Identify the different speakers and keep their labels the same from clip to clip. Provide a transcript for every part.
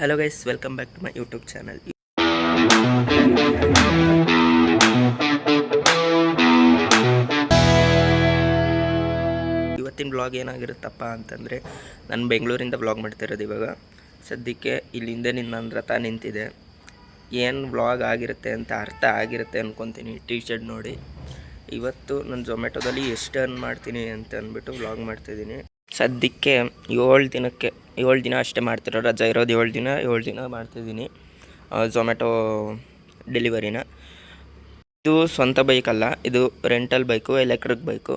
Speaker 1: Hello guys, welcome back to my YouTube channel. ಇವತ್ತಿನ vlog ಏನಾಗಿರುತ್ತಪ್ಪ ಅಂತಂದರೆ, ನಾನು ಬೆಂಗಳೂರಿಂದ ವ್ಲಾಗ್ ಮಾಡ್ತಿರೋದು. ಇವಾಗ ಸದ್ಯಕ್ಕೆ ಇಲ್ಲಿಂದ ನನ್ನ ರಥ ನಿಂತಿದೆ. ಏನು ವ್ಲಾಗ್ ಆಗಿರುತ್ತೆ ಅಂತ ಅರ್ಥ ಆಗಿರುತ್ತೆ ಅಂದ್ಕೊತೀನಿ ಟೀ ಶರ್ಟ್ ನೋಡಿ. ಇವತ್ತು ನಾನು ಝೊಮ್ಯಾಟೊದಲ್ಲಿ ಎಷ್ಟು ಅರ್ನ್ ಮಾಡ್ತೀನಿ ಅಂತ ಅಂದ್ಬಿಟ್ಟು ವ್ಲಾಗ್ ಮಾಡ್ತಿದ್ದೀನಿ. ಸದ್ಯಕ್ಕೆ 7 ದಿನ ಅಷ್ಟೇ ಮಾಡ್ತಿರೋ, ರಜಾ ಇರೋದು 7 ದಿನ ಮಾಡ್ತಿದ್ದೀನಿ ಝೊಮ್ಯಾಟೊ ಡೆಲಿವರಿನ. ಇದು ಸ್ವಂತ ಬೈಕಲ್ಲ, ಇದು ರೆಂಟಲ್ ಬೈಕು, ಎಲೆಕ್ಟ್ರಿಕ್ ಬೈಕು.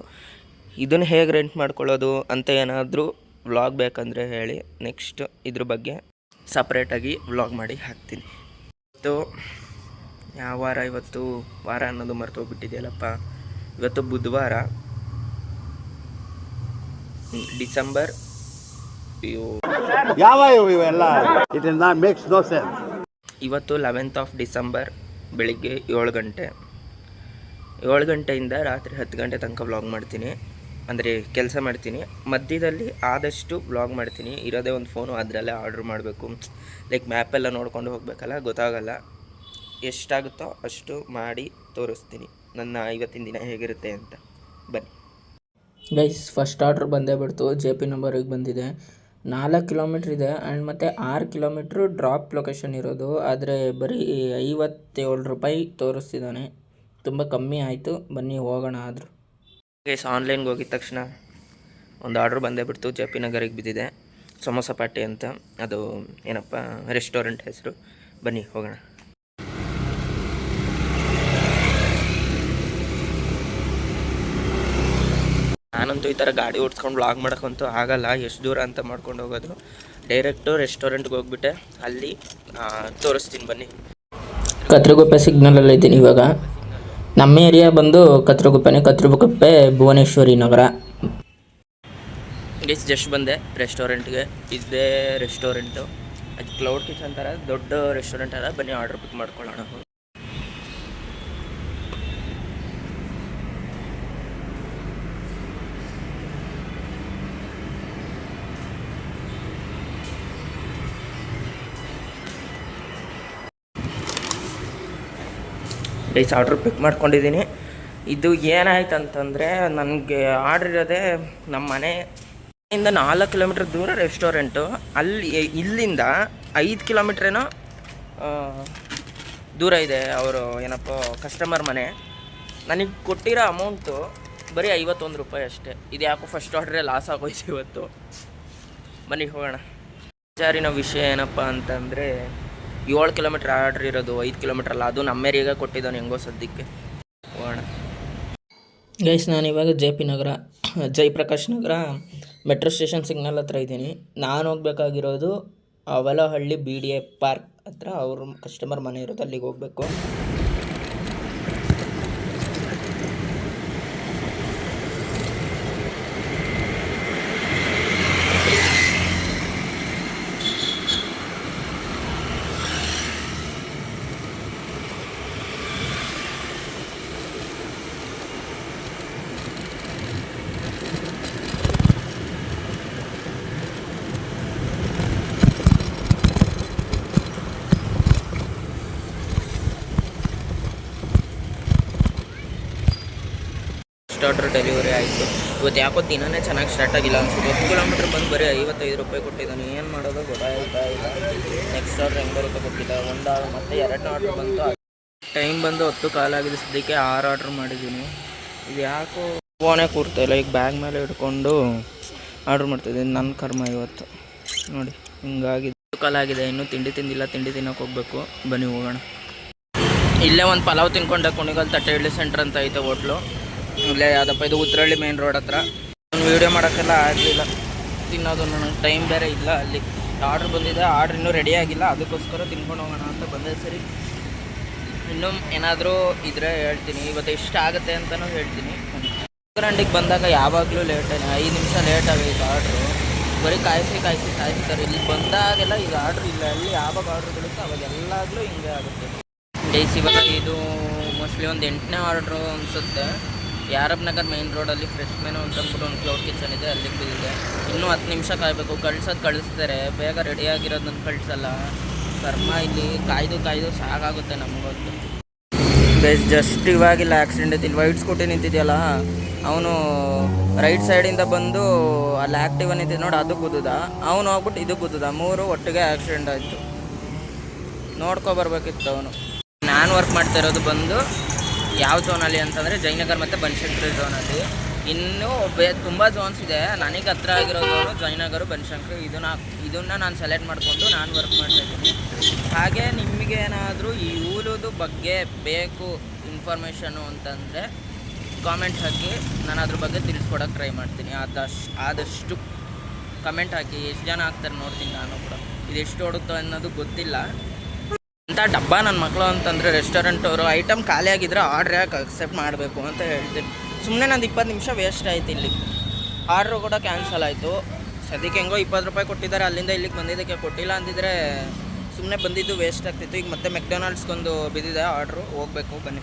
Speaker 1: ಇದನ್ನು ಹೇಗೆ ರೆಂಟ್ ಮಾಡ್ಕೊಳ್ಳೋದು ಅಂತ ಏನಾದರೂ ವ್ಲಾಗ್ ಬೇಕಂದರೆ ಹೇಳಿ, ನೆಕ್ಸ್ಟ್ ಇದ್ರ ಬಗ್ಗೆ ಸಪ್ರೇಟಾಗಿ ವ್ಲಾಗ್ ಮಾಡಿ ಹಾಕ್ತೀನಿ. ಇವತ್ತು ಯಾವ ವಾರ? ಇವತ್ತು ವಾರ ಅನ್ನೋದು ಮರ್ತೋಗ್ಬಿಟ್ಟಿದೆಯಲ್ಲಪ್ಪ. ಇವತ್ತು ಬುಧವಾರ, ಡಿಸೆಂಬರ್ ಇವತ್ತು 11th ಆಫ್ ಡಿಸೆಂಬರ್ ಬೆಳಿಗ್ಗೆ 7 ಗಂಟೆ. 7 ಗಂಟೆಯಿಂದ ರಾತ್ರಿ 10 ಗಂಟೆ ತನಕ ವ್ಲಾಗ್ ಮಾಡ್ತೀನಿ. ಅಂದರೆ ಕೆಲಸ ಮಾಡ್ತೀನಿ, ಮಧ್ಯದಲ್ಲಿ ಆದಷ್ಟು ವ್ಲಾಗ್ ಮಾಡ್ತೀನಿ. ಇರೋದೇ ಒಂದು ಫೋನು, ಅದರಲ್ಲೇ ಆರ್ಡ್ರ್ ಮಾಡಬೇಕು. ಲೈಕ್ ಮ್ಯಾಪೆಲ್ಲ ನೋಡ್ಕೊಂಡು ಹೋಗಬೇಕಲ್ಲ, ಗೊತ್ತಾಗಲ್ಲ. ಎಷ್ಟಾಗುತ್ತೋ ಅಷ್ಟು ಮಾಡಿ ತೋರಿಸ್ತೀನಿ ನನ್ನ ಇವತ್ತಿನ ದಿನ ಹೇಗಿರುತ್ತೆ ಅಂತ. ಬನ್ನಿ
Speaker 2: ಗೈಸ್, ಫಸ್ಟ್ ಆರ್ಡ್ರ್ ಬಂದೇ ಬಿಡ್ತು. JP ನಂಬರಿಗೆ ಬಂದಿದೆ. 4 ಕಿಲೋಮೀಟ್ರ್ ಇದೆ ಆ್ಯಂಡ್ ಮತ್ತು 6 ಕಿಲೋಮೀಟ್ರು ಡ್ರಾಪ್ ಲೊಕೇಶನ್ ಇರೋದು. ಆದರೆ ಬರೀ 57 ರೂಪಾಯಿ ತೋರಿಸ್ತಿದ್ದಾನೆ. ತುಂಬ ಕಮ್ಮಿ ಆಯಿತು. ಬನ್ನಿ ಹೋಗೋಣ. ಆದರೂ
Speaker 1: ಗೈಸ್, ಆನ್ಲೈನ್ಗೆ ಹೋಗಿದ ತಕ್ಷಣ ಒಂದು ಆರ್ಡ್ರ್ ಬಂದೇ ಬಿಡ್ತು. JP ನಗರಿಗೆ ಬಿದ್ದಿದೆ, ಸಮೋಸ ಪಾಟಿ ಅಂತ. ಅದು ಏನಪ್ಪ ರೆಸ್ಟೋರೆಂಟ್ ಹೆಸರು. ಬನ್ನಿ ಹೋಗೋಣ. ನಾನಂತೂ ಈ ಥರ ಗಾಡಿ ಓಡಿಸ್ಕೊಂಡು ವ್ಲಾಗ್ ಮಾಡೋಕ್ಕಂತೂ ಆಗಲ್ಲ. ಎಷ್ಟು ದೂರ ಅಂತ ಮಾಡ್ಕೊಂಡು ಹೋಗೋದು. ಡೈರೆಕ್ಟು ರೆಸ್ಟೋರೆಂಟ್ಗೆ ಹೋಗ್ಬಿಟ್ಟೆ ಅಲ್ಲಿ ತೋರಿಸ್ತೀನಿ ಬನ್ನಿ.
Speaker 2: ಕತ್ರಗುಪ್ಪೆ ಸಿಗ್ನಲಲ್ಲಿ ಇದ್ದೀನಿ ಇವಾಗ. ನಮ್ಮ ಏರಿಯಾ ಬಂದು ಕತ್ರಗುಪ್ಪೆನೇ. ಕತ್ರಗುಪ್ಪೆ ಭುವನೇಶ್ವರಿ ನಗರ.
Speaker 1: ಗೈಸ್, ಜಸ್ಟ್ ಬಂದೆ ರೆಸ್ಟೋರೆಂಟ್ಗೆ. ಇದೇ ರೆಸ್ಟೋರೆಂಟು. ಅದು ಕ್ಲೌಡ್ ಕಿಚನ್ ಥರ ದೊಡ್ಡ ರೆಸ್ಟೋರೆಂಟ್ ಅಲ್ಲ. ಬನ್ನಿ ಆರ್ಡ್ರ್ ಪಿಕ್ ಮಾಡ್ಕೊಳ್ಳೋಣ. ಗೈಸ್, ಆರ್ಡ್ರ್ ಪಿಕ್ ಮಾಡ್ಕೊಂಡಿದ್ದೀನಿ. ಇದು ಏನಾಯ್ತು ಅಂತಂದರೆ, ನನಗೆ ಆರ್ಡ್ರ್ ಇರೋದೇ ನಮ್ಮ ಮನೆಯಿಂದ 4 ಕಿಲೋಮೀಟ್ರ್ ದೂರ ರೆಸ್ಟೋರೆಂಟು. ಇಲ್ಲಿಂದ 5 ಕಿಲೋಮೀಟ್ರೇನೋ ದೂರ ಇದೆ ಅವರು ಏನಪ್ಪ ಕಸ್ಟಮರ್ ಮನೆ. ನನಗೆ ಕೊಟ್ಟಿರೋ ಅಮೌಂಟು ಬರೀ 51 ರೂಪಾಯಿ ಅಷ್ಟೇ. ಇದು ಯಾಕೋ ಫಸ್ಟ್ ಆರ್ಡ್ರೇ ಲಾಸ್ ಆಗೋಯ್ತು ಇವತ್ತು. ಬನ್ನಿ ಹೋಗೋಣ. ವಿಚಾರಿನ ವಿಷಯ ಏನಪ್ಪ ಅಂತಂದರೆ, 7 ಕಿಲೋಮೀಟ್ರ್ ಆರ್ಡ್ರ್ ಇರೋದು, 5 ಕಿಲೋಮೀಟ್ರ್ ಅಲ್ಲ. ಅದು ನಮ್ಮ ಏರಿಯಾಗೆ ಕೊಟ್ಟಿದ್ದಾನೆ ಹೆಂಗೋ ಸದ್ಯಕ್ಕೆ. ಹೋಗೋಣ.
Speaker 2: ಗೈಸ್, ನಾನಿವಾಗ JP ನಗರ, ಜಯಪ್ರಕಾಶ್ ನಗರ ಮೆಟ್ರೋ ಸ್ಟೇಷನ್ ಸಿಗ್ನಲ್ ಹತ್ರ ಇದ್ದೀನಿ. ನಾನು ಹೋಗ್ಬೇಕಾಗಿರೋದು ಅವಲಹಳ್ಳಿ BDA ಪಾರ್ಕ್ ಹತ್ರ. ಅವ್ರ ಕಸ್ಟಮರ್ ಮನೆ ಇರೋದು, ಅಲ್ಲಿಗೆ ಹೋಗಬೇಕು.
Speaker 1: ಆರ್ಡ್ರ್ ಡೆಲಿವರಿ ಆಯಿತು. ಇವತ್ತು ಯಾಕೋ ದಿನವೇ ಚೆನ್ನಾಗಿ ಸ್ಟಾರ್ಟ್ ಆಗಿಲ್ಲ ಅನ್ಸುತ್ತೆ. 10 ಕಿಲೋಮೀಟ್ರ್ ಬಂದು ಬರೀ 55 ರೂಪಾಯಿ ಕೊಟ್ಟಿದ್ದಾನೆ. ಏನು ಮಾಡೋದು ಗೊತ್ತಾಗ್ತಾ ಇಲ್ಲ. ನೆಕ್ಸ್ಟ್ ಆರ್ಡ್ರ್ ಹೆಂಗೆ ಬರುತ್ತೆ ಗೊತ್ತಿಲ್ಲ. ಮತ್ತೆ 2ನೇ ಆರ್ಡ್ರ್ ಬಂತು. ಟೈಮ್ ಬಂದು 10 ಕಾಲಾಗಿದೆ. ಸದ್ಯಕ್ಕೆ 6 ಆರ್ಡ್ರ್ ಮಾಡಿದ್ದೀನಿ. ಇದು ಯಾಕೋ ಫೋನೇ ಕೂರ್ತಾಯಿಲ್ಲ. ಈಗ ಬ್ಯಾಗ್ ಮೇಲೆ ಹಿಡ್ಕೊಂಡು ಆರ್ಡ್ರ್ ಮಾಡ್ತಾಯಿದ್ದೀನಿ. ನನ್ನ ಕರ್ಮ ಇವತ್ತು ನೋಡಿ ಹಿಂಗಾಗಿ 10 ಕಾಲಾಗಿದೆ. ಇನ್ನೂ ತಿಂಡಿ ತಿಂದಿಲ್ಲ. ತಿಂಡಿ ತಿನ್ನೋಕೆ ಹೋಗಬೇಕು. ಬನ್ನಿ ಹೋಗೋಣ. ಇಲ್ಲೇ ಒಂದು ಪಲಾವ್ ತಿನ್ಕೊಂಡೆ. ಕುಣಿಗಲ್ ತಟ್ಟೆ ಇಡ್ಲಿ ಸೆಂಟ್ರ್ ಅಂತ ಐತೆ ಹೋಟ್ಲು. ಇಲ್ಲೇ ಯಾವುದಪ್ಪ ಇದು, ಉತ್ರಳ್ಳಿ ಮೇನ್ ರೋಡ್ ಹತ್ರ. ಒಂದು ವೀಡಿಯೋ ಮಾಡೋಕ್ಕೆಲ್ಲ ಆಗಲಿಲ್ಲ. ತಿನ್ನೋದು ನನಗೆ ಟೈಮ್ ಬೇರೆ ಇಲ್ಲ. ಅಲ್ಲಿ ಆರ್ಡ್ರ್ ಬಂದಿದೆ, ಆರ್ಡ್ರ್ ಇನ್ನೂ ರೆಡಿ ಆಗಿಲ್ಲ. ಅದಕ್ಕೋಸ್ಕರ ತಿನ್ಕೊಂಡು ಹೋಗೋಣ ಅಂತ ಬಂದೆ. ಸರಿ, ಇನ್ನೂ ಏನಾದರೂ ಇದ್ರೆ ಹೇಳ್ತೀನಿ. ಇವತ್ತು ಇಷ್ಟ ಆಗುತ್ತೆ ಅಂತಲೂ ಹೇಳ್ತೀನಿ. ರೆಸ್ಟೋರೆಂಟಿಗೆ ಬಂದಾಗ ಯಾವಾಗಲೂ ಲೇಟೇನೆ. 5 ನಿಮಿಷ ಲೇಟ್ ಆಗೈತೆ ಆರ್ಡ್ರು. ಬರೀ ಕಾಯಿಸಿ ಸಾಯಿಸ್ತಾರೆ. ಇಲ್ಲಿ ಬಂದಾಗೆಲ್ಲ ಇದು ಆರ್ಡ್ರ್ ಇಲ್ಲ. ಅಲ್ಲಿ ಯಾವಾಗ ಆರ್ಡ್ರ್ ಬೀಳುತ್ತೋ ಅವಾಗ ಎಲ್ಲಾಗಲೂ ಹಿಂಗೆ ಆಗುತ್ತೆ. ಗೈಸ್, ಇವಾಗ ಇದು ಮೋಸ್ಟ್ಲಿ ಒಂದು 8ನೇ ಆರ್ಡ್ರು ಅನಿಸುತ್ತೆ. ಯಾರಬ್ ನಗರ್ ಮೈನ್ ರೋಡಲ್ಲಿ ಫ್ರೆಶ್ ಮೆನು ಅಂತ ಅಂದ್ಬಿಟ್ಟು ಒಂದು ಕ್ಲೌಡ್ ಕಿಚನ್ ಇದೆ, ಅಲ್ಲಿಗೆ ಬಿದ್ದಿದೆ. ಇನ್ನೂ 10 ನಿಮಿಷ ಕಾಯಬೇಕು. ಕಳಿಸ್ತಾರೆ, ಬೇಗ ರೆಡಿಯಾಗಿರೋದನ್ನು ಕಳಿಸಲ್ಲ. ಕರ್ಮ ಇಲ್ಲಿ ಕಾಯ್ದು ಸಾಕಾಗುತ್ತೆ ನಮಗಂತೂ. ಗೈಸ್ ಜಸ್ಟ್ ಇವಾಗಿಲ್ಲ ಆಕ್ಸಿಡೆಂಟ್ ಐತಿ. ಇಲ್ಲಿ ವೈಟ್ ಸ್ಕೂಟಿ ನಿಂತಿದೆಯಲ್ಲ, ಅವನು ರೈಟ್ ಸೈಡಿಂದ ಬಂದು ಅಲ್ಲಿ ಆ್ಯಕ್ಟಿವ ನಿಂತಿದ್ದ ನೋಡಿ, ಅದು ಗುದ್ದುದ. ಅವನು ಹೋಗ್ಬಿಟ್ಟು ಇದು ಗುದ್ದುದ. 3 ಒಟ್ಟಿಗೆ ಆಕ್ಸಿಡೆಂಟ್ ಆಯಿತು. ನೋಡ್ಕೊಬರ್ಬೇಕಿತ್ತು ಅವನು. ನಾನು ವರ್ಕ್ ಮಾಡ್ತಾ ಇರೋದು ಬಂದು ಯಾವ ಝೋನಲ್ಲಿ ಅಂತಂದರೆ ಜಯನಗರ್ ಮತ್ತು ಬನಶಂಕರಿ ಝೋನಲ್ಲಿ. ಇನ್ನೂ ತುಂಬ ಝೋನ್ಸ್ ಇದೆ. ನನಗೆ ಹತ್ರ ಆಗಿರೋ ಝೋನು ಜಯನಗರ, ಬನಶಂಕರಿ. ಇದನ್ನು ನಾನು ಸೆಲೆಕ್ಟ್ ಮಾಡಿಕೊಂಡು ನಾನು ವರ್ಕ್ ಮಾಡ್ತಾಯಿದ್ದೀನಿ. ಹಾಗೆ ನಿಮಗೇನಾದರೂ ಈ ಊಲುದು ಬಗ್ಗೆ ಬೇಕು ಇನ್ಫಾರ್ಮೇಷನು ಅಂತಂದರೆ ಕಾಮೆಂಟ್ ಹಾಕಿ, ನಾನು ಅದ್ರ ಬಗ್ಗೆ ತಿಳಿಸ್ಕೊಡೋಕ್ಕೆ ಟ್ರೈ ಮಾಡ್ತೀನಿ. ಆದಷ್ಟು ಕಮೆಂಟ್ ಹಾಕಿ. ಎಷ್ಟು ಜನ ಹಾಕ್ತಾರೆ ನೋಡ್ತೀನಿ ನಾನು ಕೂಡ. ಇದೆಷ್ಟು ಓಡುತ್ತೋ ಅನ್ನೋದು ಗೊತ್ತಿಲ್ಲ. ಅಂಥ ಡಬ್ಬ ನನ್ನ ಮಕ್ಕಳು ಅಂತಂದರೆ ರೆಸ್ಟೋರೆಂಟ್ ಅವರು ಐಟಮ್ ಖಾಲಿ ಆಗಿದ್ರೆ ಆರ್ಡ್ರ್ ಯಾಕೆ ಅಕ್ಸೆಪ್ಟ್ ಮಾಡಬೇಕು ಅಂತ ಹೇಳ್ತೀನಿ. ಸುಮ್ಮನೆ ನಂದು 20 ನಿಮಿಷ ವೇಸ್ಟ್ ಆಯ್ತು. ಇಲ್ಲಿ ಆರ್ಡ್ರು ಕೂಡ ಕ್ಯಾನ್ಸಲ್ ಆಯಿತು. ಸದ್ಯಕ್ಕೆ ಹೆಂಗೋ 20 ರೂಪಾಯಿ ಕೊಟ್ಟಿದ್ದಾರೆ, ಅಲ್ಲಿಂದ ಇಲ್ಲಿಗೆ ಬಂದಿದ್ದಕ್ಕೆ. ಕೊಟ್ಟಿಲ್ಲ ಅಂದಿದ್ರೆ ಸುಮ್ಮನೆ ಬಂದಿದ್ದು ವೇಸ್ಟ್ ಆಗ್ತಿತ್ತು. ಈಗ ಮತ್ತೆ ಮೆಕ್ಡೊನಾಲ್ಡ್ಸ್ಗೊಂದು ಬಿದ್ದಿದೆ ಆರ್ಡ್ರು, ಹೋಗಬೇಕು. ಬನ್ನಿ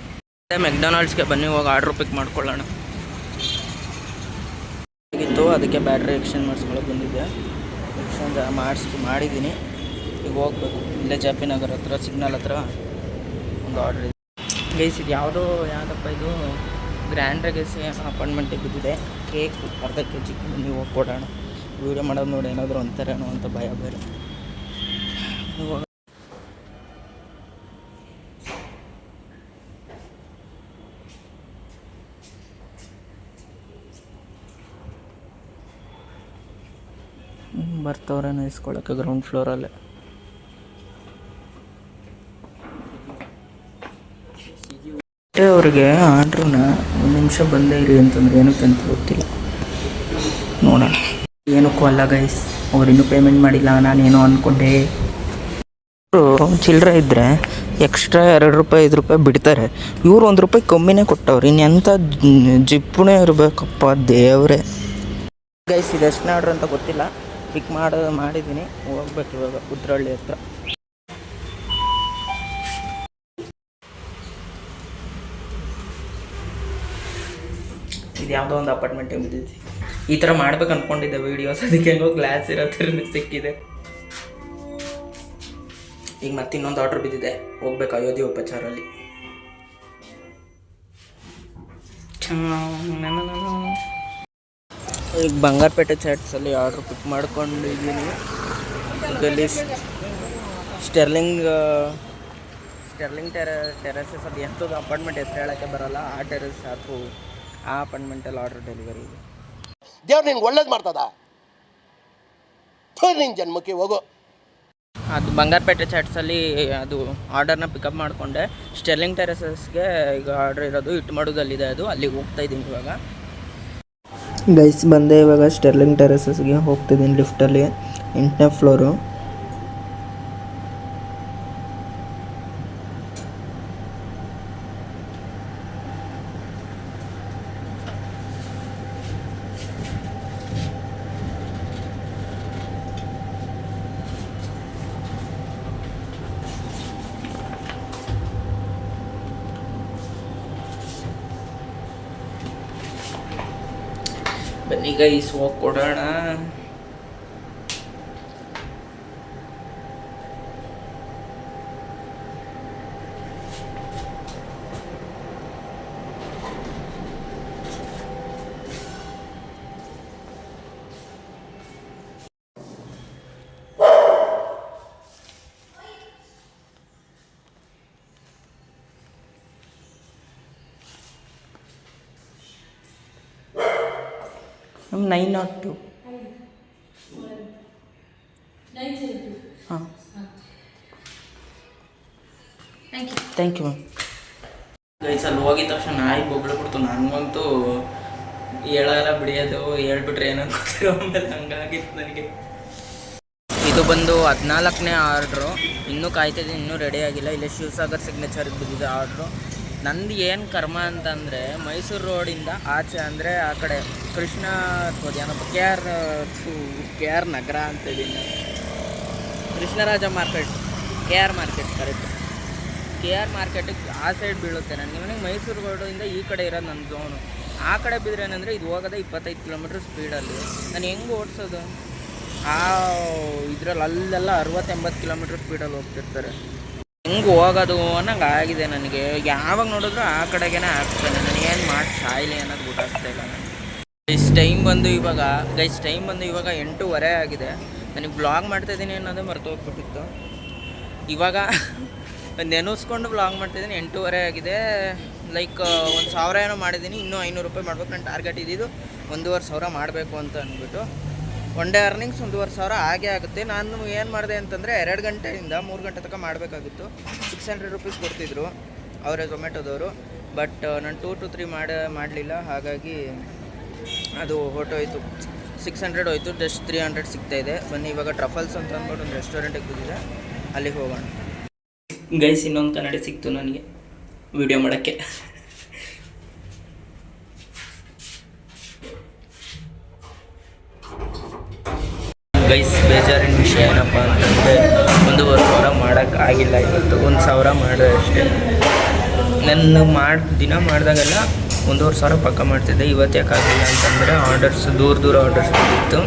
Speaker 1: ಮೆಕ್ಡೊನಾಲ್ಡ್ಸ್ಗೆ ಬನ್ನಿ, ಹೋಗಿ ಆರ್ಡ್ರು ಪಿಕ್ ಮಾಡ್ಕೊಳ್ಳೋಣ. ಆಗಿತ್ತು, ಅದಕ್ಕೆ ಬ್ಯಾಟ್ರಿ ಎಕ್ಸ್ಚೇಂಜ್ ಮಾಡಿಸ್ಕೊಳ್ಳೋಕೆ ಬಂದಿದ್ದೆ. ಎಕ್ಸ್ಚೇಂಜ್ ಮಾಡಿದ್ದೀನಿ. ಈಗ ಹೋಗ್ಬೇಕು. ಇಲ್ಲೇ ಜೆ.ಪಿ. ನಗರ್ ಹತ್ರ ಸಿಗ್ನಲ್ ಹತ್ರ ಒಂದು ಆರ್ಡ್ರ್ ಇದೆ. ಗೈಸ್ ಇದು ಯಾವುದಪ್ಪ ಇದು ಗ್ರ್ಯಾಂಡ್ ರೆಗೆಸಿ ಅಪಾರ್ಟ್ಮೆಂಟಿಗೆ ಬಿದ್ದಿದೆ. ಕೇಕ್ ಅರ್ಧ kg ನೀವು ಹೋಗಿ ಕೊಡೋಣ. ವೀಡಿಯೋ ಮಾಡೋದು ನೋಡಿ ಏನಾದರೂ ಅಂತಾರೇನೋ ಅಂತ ಭಯ ಬೇರೆ. ಬರ್ತಾವ್ರೇನೋ ಇಸ್ಕೊಳ್ಳೋಕ್ಕೆ ಗ್ರೌಂಡ್ ಫ್ಲೋರಲ್ಲೇ. ಅವ್ರಿಗೆ ಆರ್ಡ್ರನ್ನ 1 ನಿಮಿಷ ಬಂದೇ ಇರಿ ಅಂತಂದ್ರೆ ಏನಕ್ಕೆ ಅಂತ ಗೊತ್ತಿಲ್ಲ. ನೋಡೋಣ. ಏನಕ್ಕೂ ಅಲ್ಲ ಗೈಸ್, ಅವ್ರು ಇನ್ನೂ ಪೇಮೆಂಟ್ ಮಾಡಿಲ್ಲ. ನಾನೇನೋ ಅಂದ್ಕೊಂಡೆ. ಅವರು ಚಿಲ್ಲರೆ ಇದ್ದರೆ ಎಕ್ಸ್ಟ್ರಾ 2 ರೂಪಾಯಿ 5 ರೂಪಾಯಿ ಬಿಡ್ತಾರೆ. ಇವ್ರು 1 ರೂಪಾಯಿ ಕಮ್ಮಿನೇ ಕೊಟ್ಟವ್ರು. ಇನ್ನೆಂಥ ಜಿಪ್ಪುನೇ ಇರಬೇಕಪ್ಪ ದೇವ್ರೆ. ಗೈಸ್ ಇದೆಷ್ಟನೇ ಆರ್ಡ್ರ್ ಅಂತ ಗೊತ್ತಿಲ್ಲ. ಪಿಕ್ ಮಾಡಿದ್ದೀನಿ. ಹೋಗ್ಬೇಕು ಇವಾಗ ಉದ್ರಳ್ಳಿ ಹತ್ರ. ಇದು ಯಾವುದೋ ಒಂದು ಅಪಾರ್ಟ್ಮೆಂಟಿಗೆ ಬಿದ್ದಿದ್ದೆ. ಈ ಥರ ಮಾಡ್ಬೇಕು ಅಂದ್ಕೊಂಡಿದ್ದೆ ವೀಡಿಯೋಸ್, ಅದಕ್ಕೆ ಹೆಂಗೋ ಗ್ಲಾಸ್ ಇರೋ ಥರ ಸಿಕ್ಕಿದೆ. ಈಗ ಮತ್ತೆ ಇನ್ನೊಂದು ಆರ್ಡ್ರ್ ಬಿದ್ದಿದೆ, ಹೋಗ್ಬೇಕು ಅಯೋಧ್ಯೆ ಉಪಚಾರಲ್ಲಿ. ಈಗ ಬಂಗಾರಪೇಟೆ ಚಾಟ್ಸಲ್ಲಿ ಆರ್ಡ್ರ್ ಪಿಕ್ ಮಾಡ್ಕೊಂಡಿದ್ದೀನಿ. ಇಲ್ಲಿ ಸ್ಟೆರ್ಲಿಂಗ್ ಟೆರೆಸಸ್ ಅದು ಎಂಥದ್ದು ಅಪಾರ್ಟ್ಮೆಂಟ್ ಹೆಸರು ಹೇಳೋಕ್ಕೆ ಬರೋಲ್ಲ. ಆ ಟೆರೆಸ್ ಅಥವಾ ಆ ಅಪಾರ್ಟ್ಮೆಂಟಲ್ಲಿ ಆರ್ಡ್ರ್ ಡೆಲಿವರಿ ಇದೆ.
Speaker 3: ದೇವ್ರು ನಿನ್ಗೆ ಒಳ್ಳೇದು ಮಾಡ್ತದ, ನಿನ್ನ ಜನ್ಮಕ್ಕೆ ಹೋಗೋ.
Speaker 1: ಅದು ಬಂಗಾರಪೇಟೆ ಚಾಟ್ಸಲ್ಲಿ ಅದು ಆರ್ಡರ್ನ ಪಿಕಪ್ ಮಾಡಿಕೊಂಡೆ. ಸ್ಟೆರ್ಲಿಂಗ್ ಟೆರೆಸಸ್ಗೆ ಈಗ ಆರ್ಡ್ರ್ ಇರೋದು ಇಟ್ಟು ಮಾಡೋದಲ್ಲಿದೆ. ಅದು ಅಲ್ಲಿಗೆ ಹೋಗ್ತಾಯಿದ್ದೀನಿ ಇವಾಗ. ಗೈಸ್ ಬಂದೆ ಇವಾಗ ಸ್ಟೆರ್ಲಿಂಗ್ ಟೆರೆಸಸ್ಗೆ ಹೋಗ್ತಿದ್ದೀನಿ. ಲಿಫ್ಟಲ್ಲಿ 8ನೇ ಫ್ಲೋರು. ಬನ್ನಿ ಗೈಸ್ ಹೋಗಿ ಕೊಡೋಣ. ನಮ್ಮ 902. ಹಾಂ ಥ್ಯಾಂಕ್ ಯು ಮ್ಯಾಮ್. ಗೈಸ್ ಅಲ್ಲಿ ಹೋಗಿದ ತಕ್ಷಣ ನಾಯಿ ಬೊಬ್ಳು ಬಿಡ್ತು. ನನಗಂತೂ ಹೇಳಲ್ಲ ಬಿಡಿಯೋದು, ಹೇಳ್ಬಿಟ್ರೆ ಏನೋ ಗೊತ್ತಿರೋ ಆಮೇಲೆ ಹಂಗಾಗಿತ್ತು ನನಗೆ. ಇದು ಬಂದು 14ನೇ ಆರ್ಡ್ರು. ಇನ್ನೂ ಕಾಯ್ತಿದ್ದೀನಿ, ಇನ್ನೂ ರೆಡಿ ಆಗಿಲ್ಲ. ಇಲ್ಲೇ ಶಿವಸಾಗರ್ ಸಿಗ್ನೇಚರ್ಗೆ ಬಿದ್ದಿದೆ ಆರ್ಡ್ರು. ನಂದು ಏನು ಕರ್ಮ ಅಂತಂದರೆ ಮೈಸೂರು ರೋಡಿಂದ ಆಚೆ ಅಂದರೆ ಆ ಕಡೆ ಕೃಷ್ಣ ಏನಪ್ಪ ಕೆ ಆರ್ ನಗರ ಅಂತಿದ್ದೀನಿ. Krishnaraja market, KR market correct. KR ಮಾರ್ಕೆಟಿಗೆ ಆ ಸೈಡ್ ಬೀಳುತ್ತೆ ನನಗೆ. ಮೈಸೂರು ರೋಡಿಂದ ಈ ಕಡೆ ಇರೋದು ನನ್ನ ಝೋನು. ಆ ಕಡೆ ಬಿದ್ದರೆ ಏನಂದರೆ ಇದು ಹೋಗೋದೇ 25 ಕಿಲೋಮೀಟ್ರ್ ಸ್ಪೀಡಲ್ಲಿ. ನಾನು ಹೆಂಗೆ ಓಡಿಸೋದು? ಆ ಇದರಲ್ಲಿ ಅಲ್ಲೆಲ್ಲ 60-80 ಕಿಲೋಮೀಟ್ರ್ ಸ್ಪೀಡಲ್ಲಿ ಹೋಗ್ತಿರ್ತಾರೆ. ಹೆಂಗೆ ಹೋಗೋದು ಅನ್ನಂಗೆ ಆಗಿದೆ ನನಗೆ. ಯಾವಾಗ ನೋಡಿದ್ರು ಆ ಕಡೆಗೇ ಆಗ್ತಾನೆ. ನಾನು ಏನು ಮಾಡಿ ಸಾಯಿಲಿ ಅನ್ನೋದು ಗೊತ್ತಾಗ್ತಾಯಿಲ್ಲ ನನಗೆ. ಟೈಮ್ ಬಂದು ಇವಾಗ 8:15 ಆಗಿದೆ. ನನಗೆ ಬ್ಲಾಗ್ ಮಾಡ್ತಾಯಿದ್ದೀನಿ ಅನ್ನೋದೇ ಮರ್ತೋಗ್ಬಿಟ್ಟಿತ್ತು. ಇವಾಗ ನೆನೆಸ್ಕೊಂಡು ಬ್ಲಾಗ್ ಮಾಡ್ತಾಯಿದ್ದೀನಿ. 8:15 ಆಗಿದೆ. ಲೈಕ್ 1,000 ಏನೋ ಮಾಡಿದ್ದೀನಿ. ಇನ್ನೂ 500 ರೂಪಾಯಿ ಮಾಡ್ಬೇಕು. ನನ್ನ ಟಾರ್ಗೆಟ್ ಇದ್ದಿದ್ದು 1,500 ಮಾಡಬೇಕು ಅಂತ ಅಂದ್ಬಿಟ್ಟು. ಒನ್ ಡೇ ಅರ್ನಿಂಗ್ಸ್ 1,500 ಆಗೇ ಆಗುತ್ತೆ. ನಾನು ಏನು ಮಾಡಿದೆ ಅಂತಂದರೆ 2 ಗಂಟೆಯಿಂದ 3 ಗಂಟೆ ತನಕ ಮಾಡಬೇಕಾಗಿತ್ತು. 600 ರೂಪೀಸ್ ಕೊಡ್ತಿದ್ರು ಅವರೇ ಝೊಮ್ಯಾಟೋದವರು. ಬಟ್ ನಾನು 2 to 3 ಮಾಡಲಿಲ್ಲ. ಹಾಗಾಗಿ ಅದು ಹೊರಟೋಯ್ತು. 600 ಹೋಯ್ತು. ಜಸ್ಟ್ 300 ಸಿಗ್ತಾಯಿದೆ. ಬನ್ನಿ ಇವಾಗ ಟ್ರಫಲ್ಸ್ ಅಂತ ಅಂದ್ಬಿಟ್ಟು ಒಂದು ರೆಸ್ಟೋರೆಂಟಿಗೆ ಬಂದಿದೆ, ಅಲ್ಲಿಗೆ ಹೋಗೋಣ. ಗೈಸ್ ಇನ್ನೊಂದು ಕನ್ನಡಿ ಸಿಕ್ತು ನನಗೆ ವಿಡಿಯೋ ಮಾಡೋಕ್ಕೆ. ಗೈಸ್ ಬೇಜಾರಿನ ವಿಷಯ ಏನಪ್ಪ ಅಂತಂದರೆ 1,500 ಮಾಡೋಕ್ಕಾಗಿಲ್ಲ ಇವತ್ತು. 1,000 ಮಾಡಿದೆ ಅಷ್ಟೇ. ನನ್ನ ದಿನ ಮಾಡಿದಾಗೆಲ್ಲ 1,500 ಪಕ್ಕ ಮಾಡ್ತಿದ್ದೆ. ಇವತ್ತು ಯಾಕಾಗಲಿಲ್ಲ ಅಂತಂದರೆ ಆರ್ಡರ್ಸ್ ದೂರ ಆರ್ಡರ್ಸ್ ಬಿದ್ದಿತ್ತು.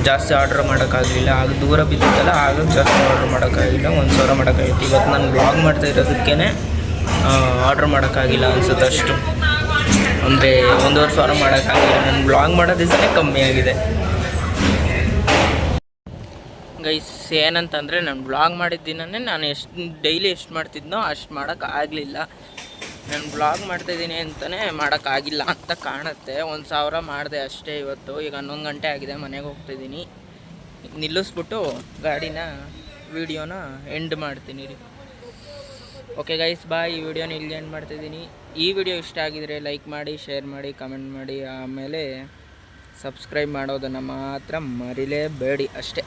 Speaker 1: ಜಾಸ್ತಿ ಆರ್ಡ್ರ್ ಮಾಡೋಕ್ಕಾಗಲಿಲ್ಲ. ಆಗ ದೂರ ಬಿದ್ದಿತ್ತಲ್ಲ, ಆಗ ಜಾಸ್ತಿ ಆರ್ಡ್ರ್ ಮಾಡೋಕ್ಕಾಗಿಲ್ಲ. 1,000 ಮಾಡೋಕ್ಕಾಗಿತ್ತು. ಇವತ್ತು ನಾನು ಬ್ಲಾಗ್ ಮಾಡ್ತಾ ಇರೋದಕ್ಕೇ ಆರ್ಡ್ರ್ ಮಾಡೋಕ್ಕಾಗಿಲ್ಲ ಅನಿಸುತ್ತೆ ಅಷ್ಟು. ಅಂದರೆ 1,500 ಮಾಡೋಕ್ಕಾಗಿಲ್ಲ. ನಾನು ಬ್ಲಾಗ್ ಮಾಡೋ ದಿವಸನೇ ಕಮ್ಮಿ ಆಗಿದೆ. ಗೈಸ್ ಏನಂತಂದರೆ ನಾನು ಬ್ಲಾಗ್ ಮಾಡಿದ ದಿನವೇ ನಾನು ಡೈಲಿ ಎಷ್ಟು ಮಾಡ್ತಿದ್ನೋ ಅಷ್ಟು ಮಾಡೋಕ್ಕಾಗಲಿಲ್ಲ. ನಾನು ಬ್ಲಾಗ್ ಮಾಡ್ತಾಯಿದ್ದೀನಿ ಅಂತಲೇ ಮಾಡೋಕ್ಕಾಗಿಲ್ಲ ಅಂತ ಕಾಣುತ್ತೆ. 1,000 ಮಾಡಿದೆ ಅಷ್ಟೇ ಇವತ್ತು. ಈಗ 11 ಗಂಟೆ ಆಗಿದೆ, ಮನೆಗೆ ಹೋಗ್ತಾಯಿದ್ದೀನಿ. ನಿಲ್ಲಿಸ್ಬಿಟ್ಟು ವಿಡಿಯೋನ ಎಂಡ್ ಮಾಡ್ತೀನಿ ರೀ. Okay guys bye. ಈ ವಿಡಿಯೋನ ಇಲ್ಲಿ ಎಂಡ್ ಮಾಡ್ತಾಯಿದ್ದೀನಿ. ಈ ವಿಡಿಯೋ ಇಷ್ಟ ಆಗಿದರೆ ಲೈಕ್ ಮಾಡಿ, ಶೇರ್ ಮಾಡಿ, ಕಮೆಂಟ್ ಮಾಡಿ. ಆಮೇಲೆ ಸಬ್ಸ್ಕ್ರೈಬ್ ಮಾಡೋದನ್ನು ಮಾತ್ರ ಮರಿಲೇಬೇಡಿ ಅಷ್ಟೇ.